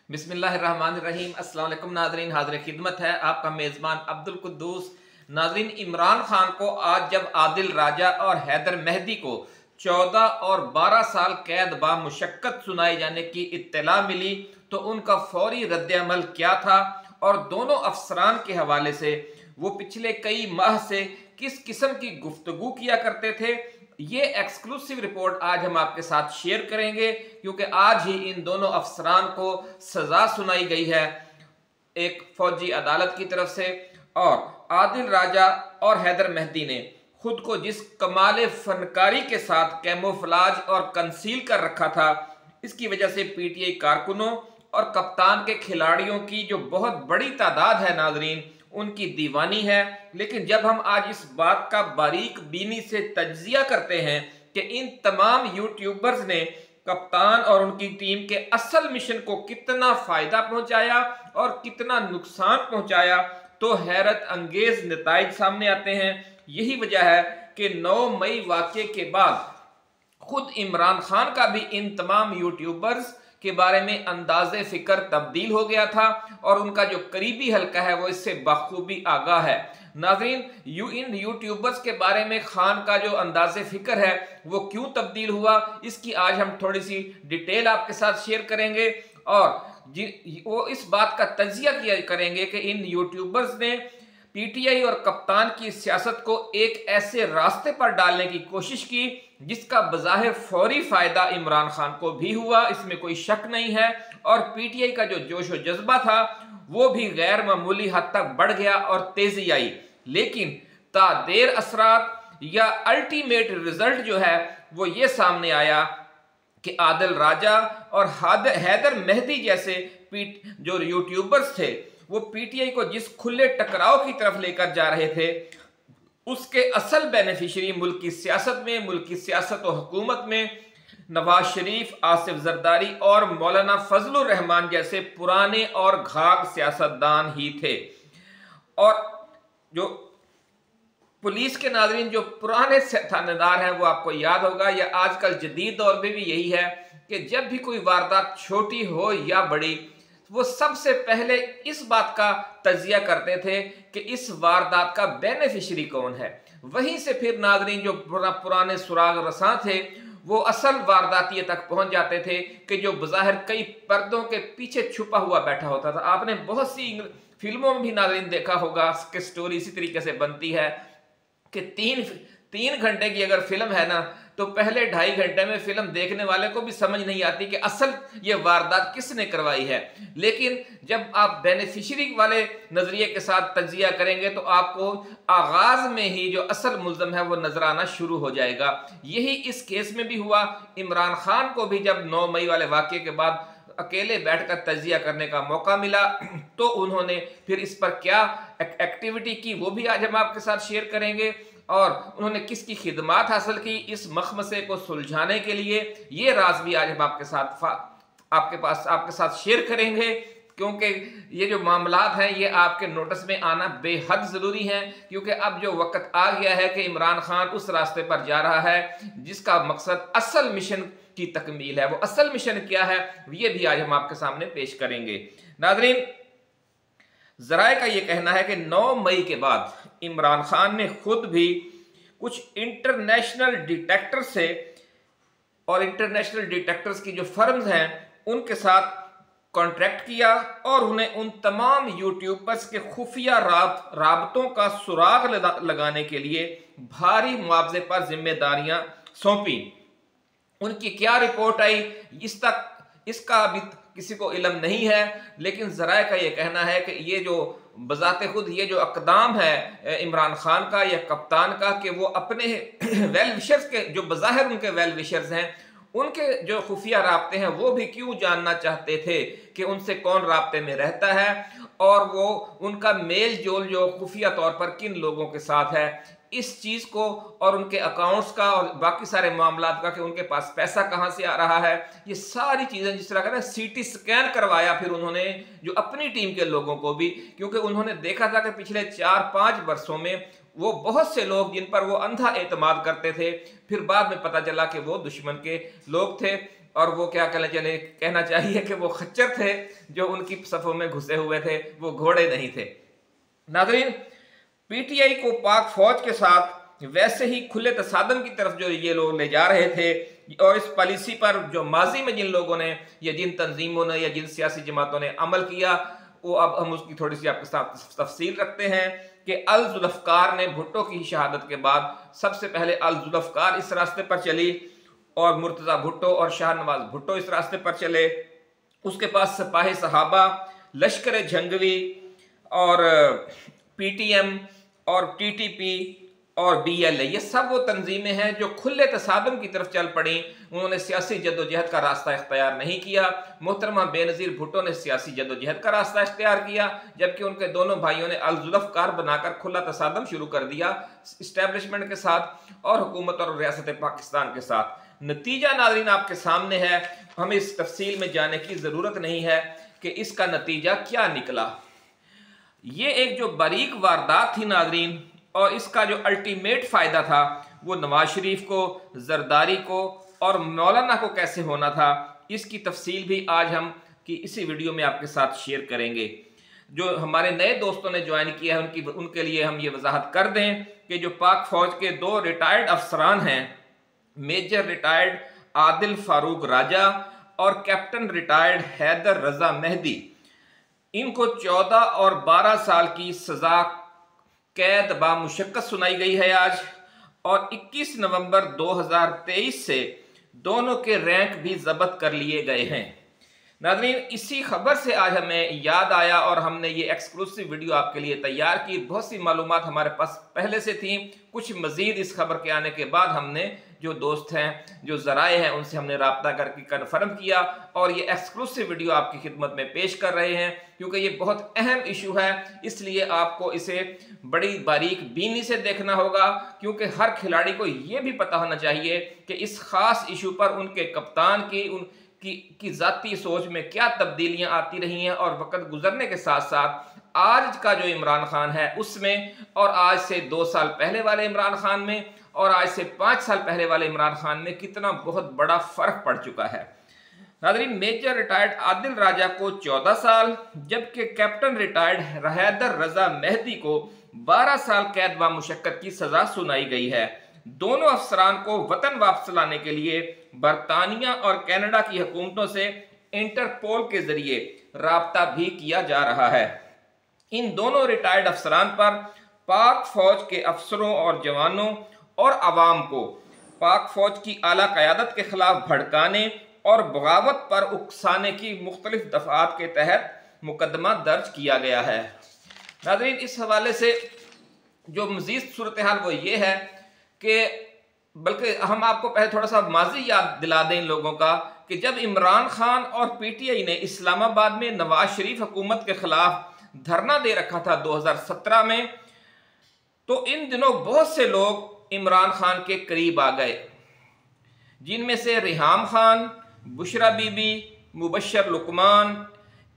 बिस्मिल्लाहिर्रहमानिर्रहीम। अस्सलाम वालेकुम नाज़रीन, हाज़िर खिदमत है आपका मेज़बान अब्दुल कुद्दूस। नाज़रीन, इमरान खान को आज जब आदिल राजा और हैदर मेहदी को 14 और 12 साल कैद बा मुशक्कत सुनाए जाने की इत्तला मिली तो उनका फौरी रद्द-ए-अमल क्या था और दोनों अफसरान के हवाले से वो पिछले कई माह से किस किस्म की गुफ्तगू किया करते थे, ये एक्सक्लूसिव रिपोर्ट आज हम आपके साथ शेयर करेंगे, क्योंकि आज ही इन दोनों अफसरान को सजा सुनाई गई है एक फौजी अदालत की तरफ से। और आदिल राजा और हैदर मेहदी ने खुद को जिस कमाल फनकारी के साथ कैमोफ्लाज और कंसील कर रखा था, इसकी वजह से पीटीआई कारकुनों और कप्तान के खिलाड़ियों की जो बहुत बड़ी तादाद है नाजरीन, उनकी दीवानी है। लेकिन जब हम आज इस बात का बारीक बीनी से तज्जिया करते हैं कि इन तमाम यूट्यूबर्स ने कप्तान और उनकी टीम के असल मिशन को कितना फायदा पहुंचाया और कितना नुकसान पहुंचाया, तो हैरत अंगेज नताइज सामने आते हैं। यही वजह है कि 9 मई वाक़े के बाद खुद इमरान खान का भी इन तमाम यूट्यूबर्स के बारे में अंदाज़े फिक्र तब्दील हो गया था और उनका जो करीबी हल्का है वो इससे बखूबी आगाह है। नाज़रीन, इन यूट्यूबर्स के बारे में खान का जो अंदाज़े फिक्र है वो क्यों तब्दील हुआ, इसकी आज हम थोड़ी सी डिटेल आपके साथ शेयर करेंगे और वो इस बात का तजिया किया करेंगे कि इन यूट्यूबर्स ने पीटीआई और कप्तान की सियासत को एक ऐसे रास्ते पर डालने की कोशिश की जिसका बज़ाहिर फौरी फायदा इमरान खान को भी हुआ, इसमें कोई शक नहीं है। और पीटीआई का जो जोश व जज्बा था वो भी गैर मामूली हद तक बढ़ गया और तेजी आई। लेकिन तादेर असरात या अल्टीमेट रिजल्ट जो है वो ये सामने आया कि आदिल राजा और हैदर मेहदी जैसे जो यूट्यूबर्स थे वो पीटीआई को जिस खुले टकराव की तरफ लेकर जा रहे थे, उसके असल बेनिफिशियरी मुल्क की सियासत में, मुल्क की सियासत और हुकूमत में नवाज शरीफ, आसिफ जरदारी और मौलाना फजलुर रहमान जैसे पुराने और घाघ सियासतदान ही थे। और जो पुलिस के नाजरीन जो पुराने थानेदार हैं वो आपको याद होगा, या आजकल जदीद दौर में भी यही है कि जब भी कोई वारदात छोटी हो या बड़ी, वो सबसे पहले इस बात का तजिया करते थे कि इस वारदात का बेनिफिशियरी कौन है। वहीं से फिर नाजरीन जो पुराने सुराग रसां थे वो असल वारदातिये तक पहुंच जाते थे कि जो बज़ाहिर कई पर्दों के पीछे छुपा हुआ बैठा होता था। आपने बहुत सी फिल्मों में भी नाजरीन देखा होगा कि स्टोरी इसी तरीके से बनती है कि तीन घंटे की अगर फिल्म है ना, तो पहले 2.5 घंटे में फिल्म देखने वाले को भी समझ नहीं आती कि असल ये वारदात किसने करवाई है। लेकिन जब आप बेनिफिशियरी वाले नजरिए के साथ तजिया करेंगे तो आपको आगाज में ही जो असल मुल्ज़म है वो नजर आना शुरू हो जाएगा। यही इस केस में भी हुआ। इमरान खान को भी जब 9 मई वाले वाक़े के बाद अकेले बैठकर तजिया करने का मौका मिला तो उन्होंने फिर इस पर क्या एक्टिविटी की वो भी आज हम आपके साथ शेयर करेंगे और उन्होंने किसकी खिदमात हासिल की इस मखमसे को सुलझाने के लिए, ये राज भी आज हम आपके साथ शेयर करेंगे। क्योंकि ये जो मामलात हैं ये आपके नोटिस में आना बेहद ज़रूरी हैं, क्योंकि अब जो वक्त आ गया है कि इमरान खान उस रास्ते पर जा रहा है जिसका मकसद असल मिशन की तकमील है। वो असल मिशन क्या है ये भी आज हम आपके सामने पेश करेंगे। नाज़रीन, ज़राए का ये कहना है कि 9 मई के बाद इमरान खान ने खुद भी कुछ इंटरनेशनल डिटेक्टर से और इंटरनेशनल डिटेक्टर्स की जो फर्म्स हैं उनके साथ कॉन्ट्रैक्ट किया और उन्हें उन तमाम यूट्यूबर्स के खुफिया राबतों का सुराग लगाने के लिए भारी मुआवजे पर जिम्मेदारियां सौंपी। उनकी क्या रिपोर्ट आई इसका अभी किसी को इल्म नहीं है, लेकिन ज़राए का ये कहना है कि ये जो बज़ाते खुद ये जो अक़दाम है इमरान खान का या कप्तान का कि वो अपने वेल विशर्स के जो बज़ाहिर उनके वेल विशर्स हैं उनके जो खुफिया राब्ते हैं वो भी क्यों जानना चाहते थे कि उनसे कौन राब्ते में रहता है और वो उनका मेल जोल जो खुफिया तौर पर किन लोगों के साथ है, इस चीज़ को और उनके अकाउंट्स का और बाकी सारे मामलात का कि उनके पास पैसा कहाँ से आ रहा है, ये सारी चीज़ें जिस तरह का ना सीटी स्कैन करवाया फिर उन्होंने जो अपनी टीम के लोगों को भी, क्योंकि उन्होंने देखा था कि पिछले 4-5 वर्षों में वो बहुत से लोग जिन पर वो अंधा एतमाद करते थे, फिर बाद में पता चला कि वो दुश्मन के लोग थे। और वो क्या कहना चाहिए कि वो खच्चर थे जो उनकी सफ़ों में घुसे हुए थे, वो घोड़े नहीं थे। नाज़रीन, पीटीआई को पाक फौज के साथ वैसे ही खुले तसादम की तरफ जो ये लोग ले जा रहे थे, और इस पॉलिसी पर जो माजी में जिन लोगों ने या जिन तंजीमों ने या जिन सियासी जमातों ने अमल किया, वो अब हम उसकी थोड़ी सी आपके साथ तफसील रखते हैं कि अल जुल्फ़कार ने भुट्टो की शहादत के बाद सबसे पहले अल जुल्फ़कार इस रास्ते पर चली और मुर्तज़ा भुट्टो और शाहनवाज भुट्टो इस रास्ते पर चले। उसके पास सिपाही सहाबा, लश्कर जंगवी और पीटीएम और टीटीपी और बीएलए, ये सब वो तंजीमें हैं जो खुले तसादम की तरफ चल पड़ी। उन्होंने सियासी जद्दोजहद का रास्ता इख्तियार नहीं किया। मोहतरमा बेनज़ीर भुट्टो ने सियासी जद्दोजहद का रास्ता इख्तियार किया, जबकि उनके दोनों भाइयों ने अल जुल्फ़कार बनाकर खुला तसादम शुरू कर दिया इस्टेब्लिशमेंट के साथ और हुकूमत और रियासत पाकिस्तान के साथ। नतीजा नाज़रीन आपके सामने है, हमें इस तफसील में जाने की ज़रूरत नहीं है कि इसका नतीजा क्या निकला। ये एक जो बारीक वारदात थी नाज़रीन, और इसका जो अल्टीमेट फ़ायदा था वो नवाज शरीफ को, जरदारी को और मौलाना को कैसे होना था, इसकी तफसील भी आज हम कि इसी वीडियो में आपके साथ शेयर करेंगे। जो हमारे नए दोस्तों ने ज्वाइन किया है उनके लिए हम ये वजाहत कर दें कि जो पाक फौज के 2 रिटायर्ड अफसरान हैं, मेजर रिटायर्ड आदिल फारूक राजा और कैप्टन रिटायर्ड हैदर रजा मेहदी, इनको 14 और 12 साल की सजा कैद बामुशक्कत सुनाई गई है आज, और 21 नवंबर 2023 से दोनों के रैंक भी जब्त कर लिए गए हैं। नाज़रीन, इसी खबर से आज हमें याद आया और हमने ये एक्सक्लूसिव वीडियो आपके लिए तैयार की। बहुत सी मालूमात हमारे पास पहले से थी, कुछ मज़ीद इस खबर के आने के बाद हमने जो दोस्त हैं, जो ज़राए हैं, उनसे हमने रब्ता करके कन्फर्म किया और ये एक्सक्लूसिव वीडियो आपकी खिदमत में पेश कर रहे हैं, क्योंकि ये बहुत अहम इशू है। इसलिए आपको इसे बड़ी बारीक बीनी से देखना होगा, क्योंकि हर खिलाड़ी को ये भी पता होना चाहिए कि इस ख़ास इशू पर उनके कप्तान की ज़ाती सोच में क्या तब्दीलियां आती रही हैं, और वक्त गुजरने के साथ साथ आज का जो इमरान खान है उसमें, और आज से 2 साल पहले वाले इमरान खान में, और आज से 5 साल पहले वाले इमरान खान में कितना बहुत बड़ा फर्क पड़ चुका है। नाज़रीन, मेजर रिटायर्ड आदिल राजा को 14 साल, जबकि कैप्टन रिटायर्ड हैदर रजा मेहदी को 12 साल कैद बामुशक्कत की सजा सुनाई गई है। दोनों अफसरान को वतन वापस लाने के लिए बरतानिया और कनाडा की हुकूमतों से इंटरपोल के जरिए राब्ता भी किया जा रहा है। इन दोनों रिटायर्ड अफसरान पर पाक फौज के अफसरों और जवानों और अवाम को पाक फौज की आला क़यादत के खिलाफ भड़काने और बगावत पर उकसाने की मुख्तलिफ दफ़ात के तहत मुकदमा दर्ज किया गया है। नाज़रीन, इस हवाले से जो मज़ीद सूरत हाल वो ये है कि बल्कि हम आपको पहले थोड़ा सा माजी याद दिला दें इन लोगों का, कि जब इमरान खान और पीटीआई ने इस्लामाबाद में नवाज शरीफ हुकूमत के खिलाफ धरना दे रखा था 2017 में, तो इन दिनों बहुत से लोग इमरान खान के करीब आ गए, जिनमें से रिहाम खान, बुशरा बीबी, मुबशर लुकमान,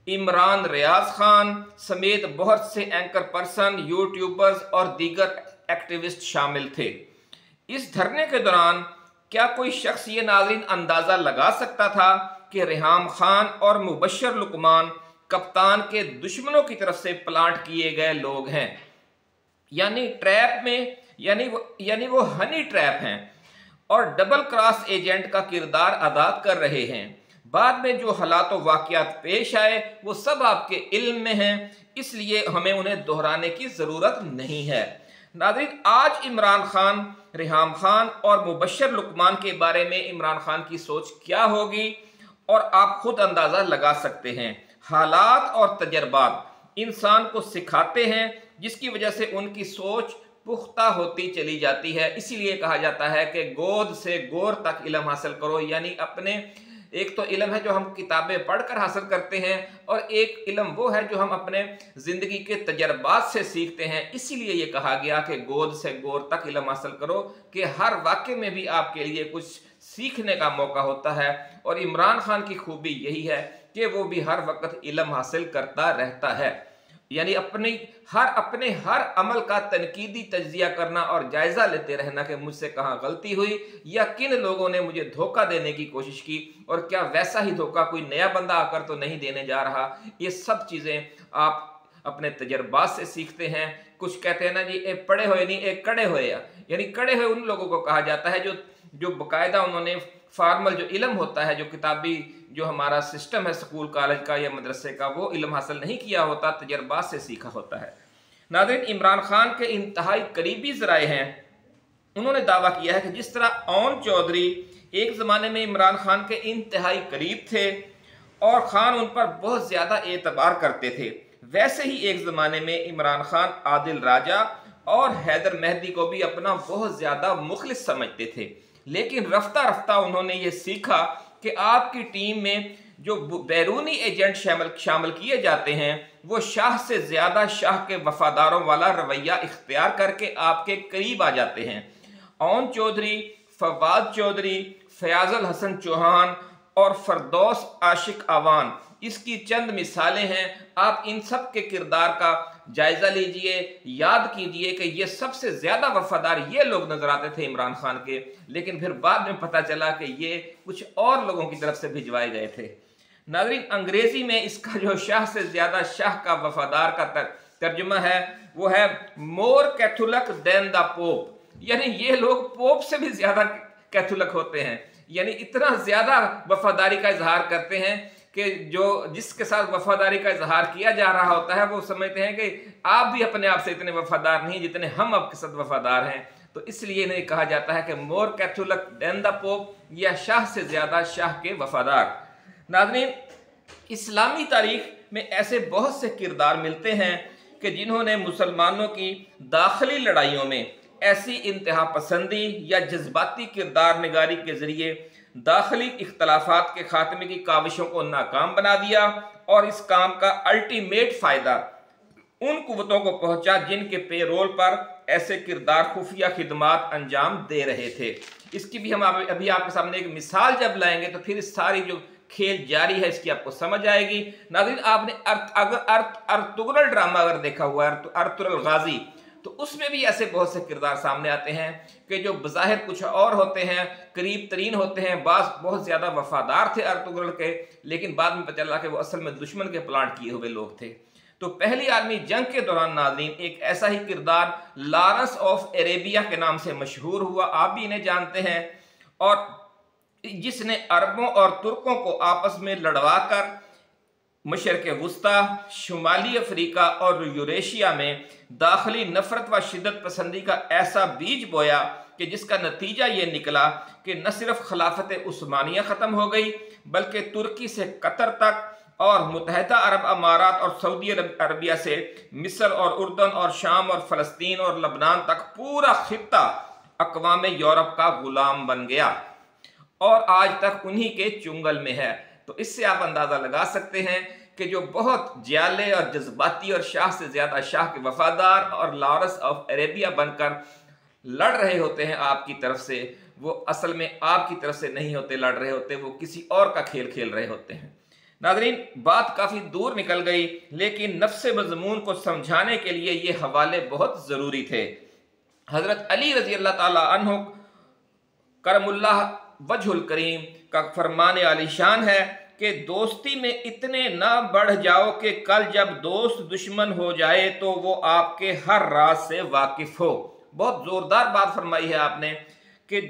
इमरान रियाज खान समेत बहुत से एंकर पर्सन, यूट्यूबर्स और दीगर एक्टिविस्ट शामिल थे। इस धरने के दौरान क्या कोई शख्स ये नाज़रीन अंदाज़ा लगा सकता था कि रिहाम खान और मुबशर लुकमान कप्तान के दुश्मनों की तरफ से प्लांट किए गए लोग हैं, यानी ट्रैप में, यानी वो हनी ट्रैप हैं और डबल क्रॉस एजेंट का किरदार अदा कर रहे हैं। बाद में जो हालात व वाक़यात पेश आए वो सब आपके इल्म में हैं, इसलिए हमें उन्हें दोहराने की ज़रूरत नहीं है। नाज़रीन, आज इमरान खान, रिहाम खान और मुबशर लुकमान के बारे में इमरान खान की सोच क्या होगी, और आप खुद अंदाज़ा लगा सकते हैं। हालात और तजर्बात इंसान को सिखाते हैं, जिसकी वजह से उनकी सोच पुख्ता होती चली जाती है। इसीलिए कहा जाता है कि गोद से गोर तक इल्म हासिल करो, यानी अपने एक तो इल्म है जो हम किताबें पढ़कर हासिल करते हैं, और एक इल्म वो है जो हम अपने ज़िंदगी के तजर्बात से सीखते हैं। इसीलिए ये कहा गया कि गोद से गोर तक इल्म हासिल करो, कि हर वाक़े में भी आपके लिए कुछ सीखने का मौका होता है। और इमरान खान की खूबी यही है कि वो भी हर वक्त इल्म हासिल करता रहता है। यानी अपने हर अमल का तनकीदी तज्जिया करना और जायजा लेते रहना कि मुझसे कहाँ गलती हुई या किन लोगों ने मुझे धोखा देने की कोशिश की और क्या वैसा ही धोखा कोई नया बंदा आकर तो नहीं देने जा रहा। ये सब चीज़ें आप अपने तजर्बात से सीखते हैं। कुछ कहते हैं ना जी, एक पढ़े हुए नहीं एक कड़े हुए, यानी कड़े हुए उन लोगों को कहा जाता है जो बाकायदा उन्होंने फार्मल जो इल्म होता है, जो किताबी जो हमारा सिस्टम है स्कूल कॉलेज का या मदरसे का, वो इल्म हासिल नहीं किया होता, तजर्बात से सीखा होता है। नाज़रीन, इमरान खान के इंतहाई करीबी ज़राए हैं, उन्होंने दावा किया है कि जिस तरह ओन चौधरी एक ज़माने में इमरान खान के इंतहाई करीब थे और खान उन पर बहुत ज़्यादा एतबार करते थे, वैसे ही एक ज़माने में इमरान खान आदिल राजा और हैदर मेहदी को भी अपना बहुत ज़्यादा मुखलिस समझते थे। लेकिन रफ्ता रफ्ता उन्होंने ये सीखा कि आपकी टीम में जो बैरूनी एजेंट शामिल किए जाते हैं वो शाह से ज़्यादा शाह के वफादारों वाला रवैया इख्तियार करके आपके करीब आ जाते हैं। ओन चौधरी, फवाद चौधरी, फयाजुल हसन चौहान और फरदौस आशिक आवान इसकी चंद मिसालें हैं। आप इन सब के किरदार का जायजा लीजिए, याद कीजिए कि ये सबसे ज्यादा वफादार ये लोग नजर आते थे इमरान खान के, लेकिन फिर बाद में पता चला कि ये कुछ और लोगों की तरफ से भिजवाए गए थे। नाज़रीन, अंग्रेजी में इसका जो शाह से ज्यादा शाह का वफादार का तर्जुमा है वो है मोर कैथोलिक देन द पोप, यानी ये लोग पोप से भी ज्यादा कैथोलिक होते हैं, यानी इतना ज्यादा वफादारी का इजहार करते हैं कि जो जिसके साथ वफादारी का इजहार किया जा रहा होता है वो समझते हैं कि आप भी अपने आप से इतने वफादार नहीं जितने हम आपके साथ वफादार हैं। तो इसलिए इन्हें कहा जाता है कि मोर कैथोलिक देन द पोप, या शाह से ज्यादा शाह के वफादार। नाज़रीन, इस्लामी तारीख में ऐसे बहुत से किरदार मिलते हैं कि जिन्होंने मुसलमानों की दाखिली लड़ाइयों में ऐसी इंतहा पसंदी या जज्बाती किरदार निगारी के जरिए दाखिली इख्तलाफात के खात्मे की काविशों को नाकाम बना दिया और इस काम का अल्टीमेट फ़ायदा उन कुव्वतों को पहुंचा जिनके पेरोल पर ऐसे किरदार खुफिया खिदमात अंजाम दे रहे थे। इसकी भी हम अभी आपके सामने एक मिसाल जब लाएंगे तो फिर इस सारी जो खेल जारी है इसकी आपको समझ आएगी। नाज़रीन, आपने अर्तुगरुल ड्रामा अगर देखा हुआ है, अर्तुगरुल गाजी, तो उसमें भी ऐसे बहुत से किरदार सामने आते हैं कि जो बज़ाहिर कुछ और होते हैं, करीब तरीन होते हैं, बहुत ज़्यादा वफादार थे अर्तुगरुल के, लेकिन बाद में पता चला कि वो असल में दुश्मन के प्लाट किए हुए लोग थे। तो पहली आलमी जंग के दौरान नाज़रीन एक ऐसा ही किरदार लॉरेंस ऑफ अरेबिया के नाम से मशहूर हुआ, आप भी इन्हें जानते हैं, और जिसने अरबों और तुर्कों को आपस में लड़वा कर मशरक़ वुस्ता, शुमाली अफ्रीका और यूरेशिया में दाखिली नफरत व शिद्दत पसंदी का ऐसा बीज बोया कि जिसका नतीजा ये निकला कि न सिर्फ खिलाफत उस्मानिया ख़त्म हो गई बल्कि तुर्की से कतर तक और मुत्तहिदा अरब अमारात और सऊदी अरबिया से मिस्र और उर्दन और शाम और फ़लस्तीन और लबनान तक पूरा खित्ता अक़वाम यूरोप का गुलाम बन गया और आज तक उन्हीं के चुंगल में है। तो इससे आप अंदाज़ा लगा सकते हैं कि जो बहुत जाले और जज्बाती और शाह से ज़्यादा शाह के वफादार और लॉरेंस ऑफ अरेबिया बनकर लड़ रहे होते हैं आपकी तरफ से, वो असल में आपकी तरफ से नहीं होते लड़ रहे होते, वो किसी और का खेल खेल रहे होते हैं। नाज़रीन, बात काफ़ी दूर निकल गई, लेकिन नफ्स मज़मून को समझाने के लिए ये हवाले बहुत ज़रूरी थे। हज़रत अली रज़ी अल्लाह ताला अन्हु करमुल्लाह वजहुल करीम का फरमान आलिशान है कि दोस्ती में इतने ना बढ़ जाओ कि कल जब दोस्त दुश्मन हो जाए तो वो आपके हर राज से वाकिफ हो। बहुत ज़ोरदार बात फरमाई है आपने कि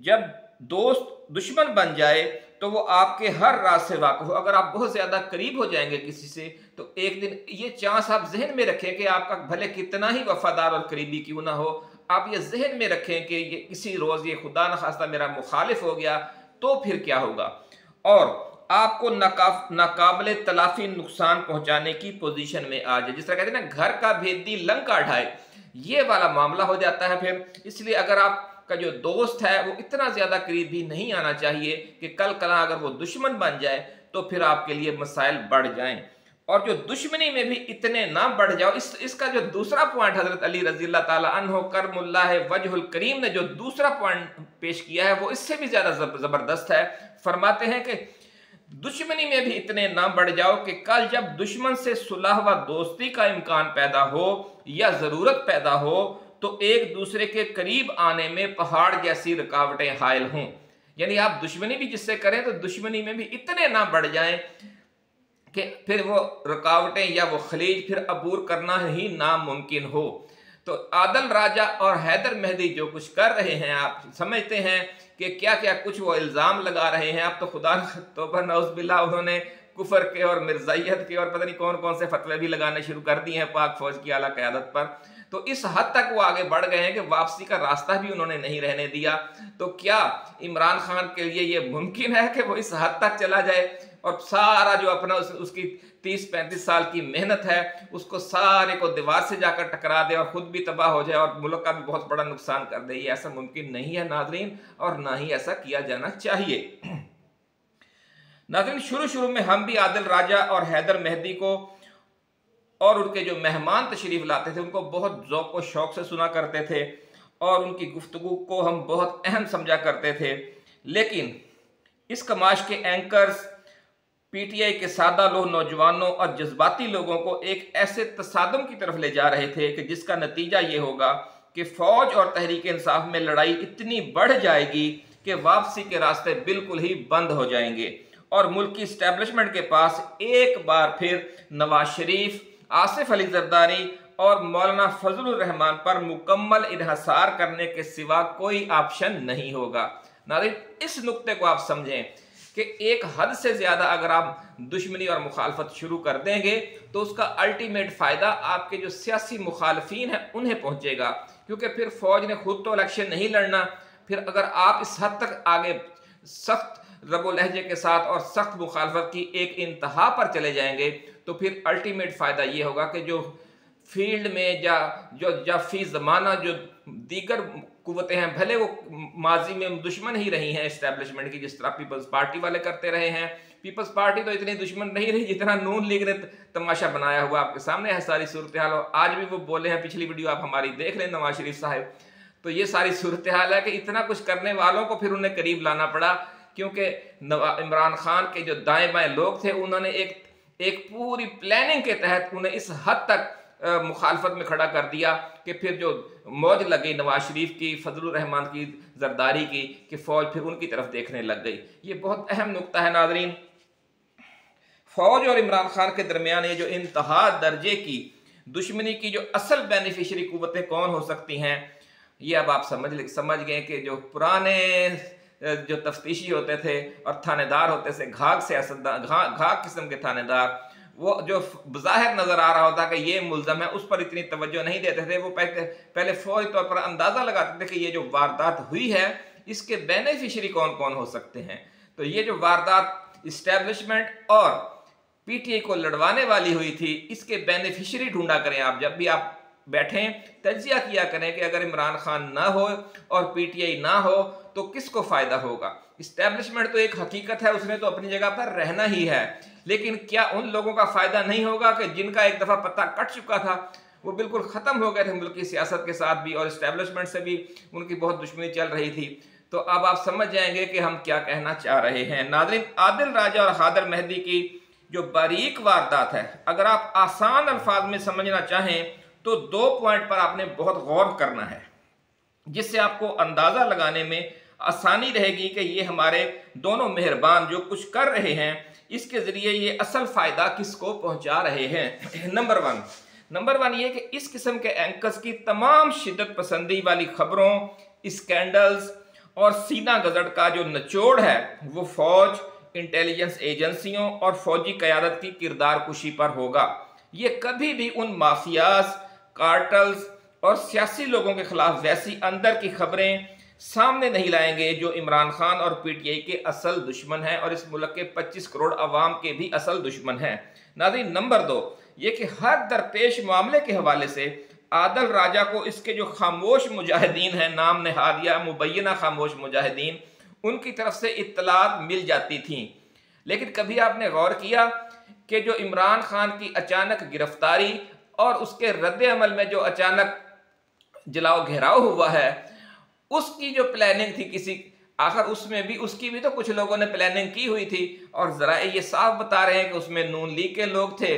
जब दोस्त दुश्मन बन जाए तो वो आपके हर राज से वाकिफ हो। अगर आप बहुत ज़्यादा करीब हो जाएंगे किसी से तो एक दिन ये चांस आप जहन में रखें कि आपका भले कितना ही वफादार और करीबी क्यों ना हो, आप ये जहन में रखें कि ये किसी रोज़ ये खुदा न खास्ता मेरा मुखालिफ हो गया तो फिर क्या होगा, और आपको नाकाबिले तलाफी नुकसान पहुंचाने की पोजीशन में आ जाए। जिस तरह कहते हैं ना, घर का भेदी लंका ढाए, ये वाला मामला हो जाता है फिर। इसलिए अगर आपका जो दोस्त है वो इतना ज़्यादा करीब भी नहीं आना चाहिए कि कल कला अगर वो दुश्मन बन जाए तो फिर आपके लिए मसाइल बढ़ जाएं, और जो दुश्मनी में भी इतने ना बढ़ जाओ। इसका जो दूसरा पॉइंट हजरत अली रज़ी अल्लाह ताला अन्हु करमुल्लाह वजहुल करीम ने जो दूसरा पॉइंट पेश किया है वो इससे भी ज़्यादा ज़बरदस्त है। फरमाते हैं कि दुश्मनी में भी इतने ना बढ़ जाओ कि कल जब दुश्मन से सुलह व दोस्ती का इम्कान पैदा हो या जरूरत पैदा हो तो एक दूसरे के करीब आने में पहाड़ जैसी रुकावटें हायल हों। यानी आप दुश्मनी भी जिससे करें तो दुश्मनी में भी इतने ना बढ़ जाएं कि फिर वो रुकावटें या वो खलीज फिर अबूर करना ही नामुमकिन हो। तो आदिल राजा और हैदर मेहदी जो कुछ कर रहे हैं, आप समझते हैं कि क्या क्या कुछ वो इल्ज़ाम लगा रहे हैं। आप तो खुदा तौबा नौज़ुबिल्लाह, उन्होंने कुफर के और मिर्ज़ाइयत के और पता नहीं कौन कौन से फतवे भी लगाने शुरू कर दिए हैं पाक फौज की आला क़यादत पर। तो इस हद तक वो आगे बढ़ गए हैं कि वापसी का रास्ता भी उन्होंने नहीं रहने दिया। तो क्या इमरान खान के लिए ये मुमकिन है कि वो इस हद तक चला जाए और सारा जो अपना उसकी 30-35 साल की मेहनत है उसको सारे को दीवार से जाकर टकरा दे और खुद भी तबाह हो जाए और मुल्क का भी बहुत बड़ा नुकसान कर दे? ये ऐसा मुमकिन नहीं है नाज़रीन, और ना ही ऐसा किया जाना चाहिए। नाज़रीन, शुरू में हम भी आदिल राजा और हैदर मेहदी को और उनके जो मेहमान तशरीफ लाते थे उनको बहुत ज़ौक़ व शौक़ से सुना करते थे और उनकी गुफ्तगू को हम बहुत अहम समझा करते थे। लेकिन इस कमाश के एंकर्स पीटीआई के सादा लोग नौजवानों और जज्बाती लोगों को एक ऐसे तसादम की तरफ ले जा रहे थे कि जिसका नतीजा ये होगा कि फौज और तहरीक इंसाफ में लड़ाई इतनी बढ़ जाएगी कि वापसी के रास्ते बिल्कुल ही बंद हो जाएंगे और मुल्क की इस्टेब्लिशमेंट के पास एक बार फिर नवाज शरीफ, आसिफ अली जरदारी और मौलाना फजलुर रहमान पर मुकम्मल इन्हसार करने के सिवा कोई ऑप्शन नहीं होगा। नाज़रीन, इस नुक्ते को आप समझें कि एक हद से ज़्यादा अगर आप दुश्मनी और मुखालफत शुरू कर देंगे तो उसका अल्टीमेट फ़ायदा आपके जो सियासी मुखालफीन हैं उन्हें पहुँचेगा, क्योंकि फिर फ़ौज ने खुद तो इलेक्शन नहीं लड़ना। फिर अगर आप इस हद तक आगे सख्त रबो लहजे के साथ और सख्त मुखालफत की एक इंतहा पर चले जाएंगे तो फिर अल्टीमेट फ़ायदा ये होगा कि जो फील्ड में या फी ज़माना जो दीगर कुव्वतें हैं, भले वो माजी में दुश्मन ही रही हैं इस्टेब्लिशमेंट की, जिस तरह पीपल्स पार्टी वाले करते रहे हैं। पीपल्स पार्टी तो इतनी दुश्मन नहीं रही जितना नून लीग ने तमाशा बनाया हुआ आपके सामने है सारी सूरत हाल। आज भी वो बोले हैं, पिछली वीडियो आप हमारी देख लें नवाज शरीफ साहब। तो ये सारी सूरत हाल है कि इतना कुछ करने वालों को फिर उन्हें करीब लाना पड़ा, क्योंकि इमरान खान के जो दाएं बाएं लोग थे उन्होंने एक पूरी प्लानिंग के तहत उन्हें इस हद तक मुखालफत में खड़ा कर दिया कि फिर जो मौज लगी नवाज शरीफ की, फजलुर रहमान की, जरदारी की, कि फौज फिर उनकी तरफ देखने लग गई। ये बहुत अहम नुक्ता है नाजरीन। फौज और इमरान खान के दरमियान ये जो इंतहा दर्जे की दुश्मनी की जो असल बेनिफिशरी कुव्वतें कौन हो सकती हैं, ये अब आप समझ गए कि जो पुराने जो तफ्तीशी होते थे और थानेदार होते थे, घाक किस्म के थानेदार, वो जो बज़ाहिर नज़र आ रहा होता कि ये मुल्ज़म है, उस पर इतनी तवज्जो नहीं देते थे। वो पहले फौरी तौर पर अंदाज़ा लगाते थे कि ये जो वारदात हुई है इसके बेनिफिशरी कौन कौन हो सकते हैं। तो ये जो वारदात इस्टेब्लिशमेंट और पीटीआई को लड़वाने वाली हुई थी, इसके बेनिफिशरी ढूंढा करें। आप जब भी आप बैठें तज्जिया किया करें कि अगर इमरान खान ना हो और पीटीआई ना हो तो किसको फ़ायदा होगा। इस्टेब्लिशमेंट तो एक हकीकत है, उसने तो अपनी जगह पर रहना ही है, लेकिन क्या उन लोगों का फ़ायदा नहीं होगा कि जिनका एक दफ़ा पत्ता कट चुका था, वो बिल्कुल ख़त्म हो गए थे मुल्क की सियासत के साथ भी और इस्टेब्लिशमेंट से भी उनकी बहुत दुश्मनी चल रही थी। तो अब आप समझ जाएंगे कि हम क्या कहना चाह रहे हैं। नाज़रीन, आदिल राजा और हैदर मेहदी की जो बारीक वारदात है, अगर आप आसान अल्फाज में समझना चाहें तो 2 पॉइंट पर आपने बहुत गौर करना है, जिससे आपको अंदाज़ा लगाने में आसानी रहेगी कि ये हमारे दोनों मेहरबान जो कुछ कर रहे हैं इसके ज़रिए ये असल फ़ायदा किसको पहुंचा रहे हैं। नंबर वन ये कि इस किस्म के एंकर्स की तमाम शिद्दत पसंदी वाली खबरों, स्कैंडल्स और सीना गजड़ का जो निचोड़ है वो फौज, इंटेलिजेंस एजेंसियों और फौजी क़यादत की किरदार कुशी पर होगा। ये कभी भी उन माफियाज, कार्टल्स और सियासी लोगों के खिलाफ वैसी अंदर की खबरें सामने नहीं लाएंगे जो इमरान खान और पीटीआई के असल दुश्मन हैं और इस मुल्क के 25 करोड़ अवाम के भी असल दुश्मन हैं। नाज़रीन, नंबर 2 ये कि हर दरपेश मामले के हवाले से आदिल राजा को इसके जो खामोश मुजाहिदीन हैं, नाम नहादिया मुबैना खामोश मुजाहिदीन, उनकी तरफ से इत्तलात मिल जाती थी। लेकिन कभी आपने गौर किया कि जो इमरान खान की अचानक गिरफ्तारी और उसके रद्द अमल में जो अचानक जलाओ घेराव हुआ है, उसकी जो प्लानिंग थी किसी आखिर उसमें भी उसकी भी तो कुछ लोगों ने प्लानिंग की हुई थी, और जराए ये साफ बता रहे हैं कि उसमें नून लीग के लोग थे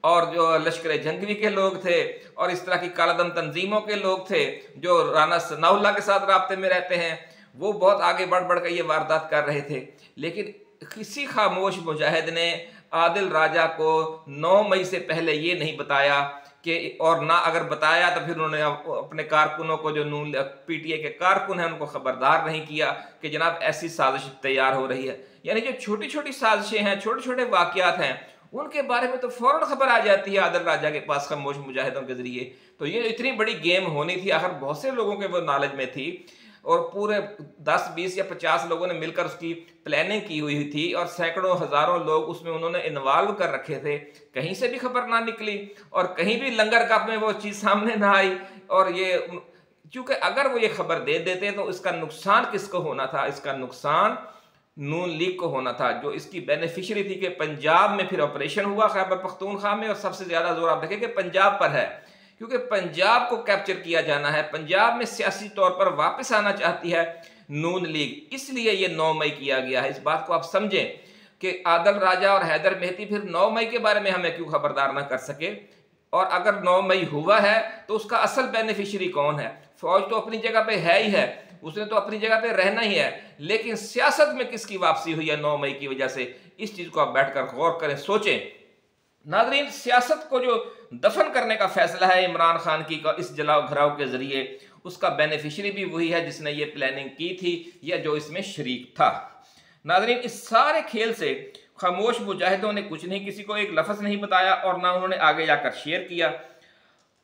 और जो लश्कर जंगवी के लोग थे और इस तरह की कालादम तंजीमों के लोग थे जो राना सनाउल्लाह के साथ राब्ते में रहते हैं। वो बहुत आगे बढ़ बढ़ कर ये वारदात कर रहे थे, लेकिन किसी खामोश मुजाहिद ने आदिल राजा को 9 मई से पहले ये नहीं बताया कि, और ना अगर बताया तो फिर उन्होंने अपने कारकुनों को, जो नून पीटीए के कारकुन हैं, उनको खबरदार नहीं किया कि जनाब ऐसी साजिश तैयार हो रही है। यानी जो छोटी छोटी साजिशें हैं, छोटे छोटे वाकयात हैं, उनके बारे में तो फौरन खबर आ जाती है आदिल राजा के पास खामोश मुजाहिदों के जरिए। तो ये इतनी बड़ी गेम होनी थी, आखिर बहुत से लोगों के वो नॉलेज में थी और पूरे 10, 20 या 50 लोगों ने मिलकर उसकी प्लानिंग की हुई थी और सैकड़ों हजारों लोग उसमें उन्होंने इन्वॉल्व कर रखे थे। कहीं से भी खबर ना निकली और कहीं भी लंगर कप में वो चीज़ सामने ना आई। और ये क्योंकि अगर वो ये खबर दे देते तो इसका नुकसान किसको होना था? इसका नुकसान नून लीग को होना था, जो इसकी बेनिफिशियरी थी। कि पंजाब में फिर ऑपरेशन हुआ खैबर पख्तूनख्वा में, और सबसे ज्यादा जोर आप देखें कि पंजाब पर है, क्योंकि पंजाब को कैप्चर किया जाना है। पंजाब में सियासी तौर पर वापस आना चाहती है नून लीग, इसलिए ये 9 मई किया गया है। इस बात को आप समझें कि आदिल राजा और हैदर मेहदी फिर 9 मई के बारे में हमें क्यों खबरदार ना कर सके। और अगर 9 मई हुआ है तो उसका असल बेनिफिशियरी कौन है? फौज तो अपनी जगह पे है ही है, उसने तो अपनी जगह पे रहना ही है, लेकिन सियासत में किसकी वापसी हुई है 9 मई की वजह से? इस चीज को आप बैठकर गौर करें, सोचें। नाज़रीन, सियासत को जो दफन करने का फैसला है इमरान खान की का इस जलाओ घराव के जरिए, उसका बेनिफिशियरी भी वही है जिसने ये प्लानिंग की थी या जो इसमें शरीक था। नाज़रीन, इस सारे खेल से खामोश मुजाहिदों ने कुछ नहीं, किसी को एक लफ्ज़ नहीं बताया और ना उन्होंने आगे जाकर शेयर किया।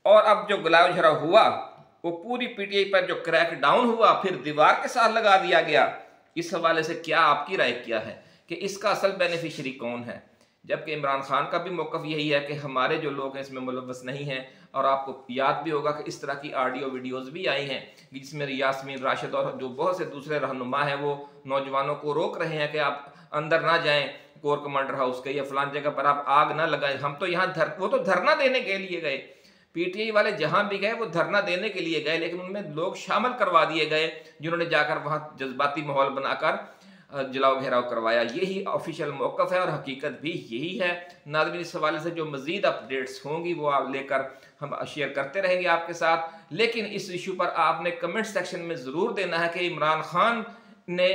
और अब जो गुलाब झरा हुआ वो पूरी पीटीआई पर जो क्रैक डाउन हुआ, फिर दीवार के साथ लगा दिया गया। इस हवाले से क्या आपकी राय क्या है कि इसका असल बेनिफिशियरी कौन है? जबकि इमरान खान का भी मौक़िफ़ यही है कि हमारे जो लोग हैं इसमें मुलव्वस नहीं हैं। और आपको याद भी होगा कि इस तरह की ऑडियो वीडियोस भी आई हैं जिसमें यास्मीन राशिद और जो बहुत से दूसरे रहनुमा हैं वो नौजवानों को रोक रहे हैं कि आप अंदर ना जाएं कोर कमांडर हाउस के, या फलान जगह पर आप आग ना लगाएं। हम तो यहाँ वो तो धरना देने के लिए गए, पीटीआई वाले जहां भी गए वो धरना देने के लिए गए, लेकिन उनमें लोग शामिल करवा दिए गए जिन्होंने जाकर वहां जज्बाती माहौल बनाकर जलाओ घेराव करवाया। यही ऑफिशियल मौक़िफ़ है और हकीकत भी यही है। नाज़रीन, इस हवाले से जो मज़ीद अपडेट्स होंगी वो आप लेकर हम शेयर करते रहेंगे आपके साथ। लेकिन इस इशू पर आपने कमेंट सेक्शन में ज़रूर देना है कि इमरान खान ने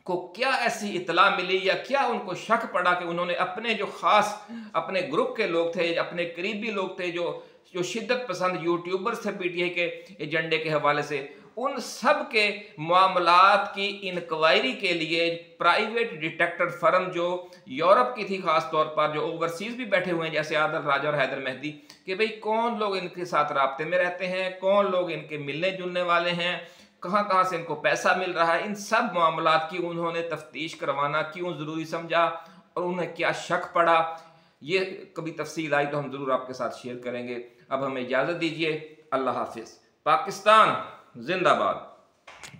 को क्या ऐसी इतला मिली या क्या उनको शक पड़ा कि उन्होंने अपने जो ख़ास अपने ग्रुप के लोग थे, अपने करीबी लोग थे, जो शिद्दत पसंद यूट्यूबर्स थे पीटीआई के एजेंडे के हवाले से, उन सब के मामलात की इंक्वायरी के लिए प्राइवेट डिटेक्टर फर्म जो यूरोप की थी, खास तौर पर जो ओवरसीज भी बैठे हुए हैं जैसे आदिल राजा और हैदर मेहदी, कि भाई कौन लोग इनके साथ राब्ते में रहते हैं, कौन लोग इनके मिलने जुलने वाले हैं, कहाँ कहाँ से इनको पैसा मिल रहा है, इन सब मामलात की उन्होंने तफ्तीश करवाना क्यों ज़रूरी समझा और उन्हें क्या शक पड़ा। ये कभी तफसील आई तो हम ज़रूर आपके साथ शेयर करेंगे। अब हमें इजाज़त दीजिए। अल्लाह हाफिज़। पाकिस्तान जिंदाबाद।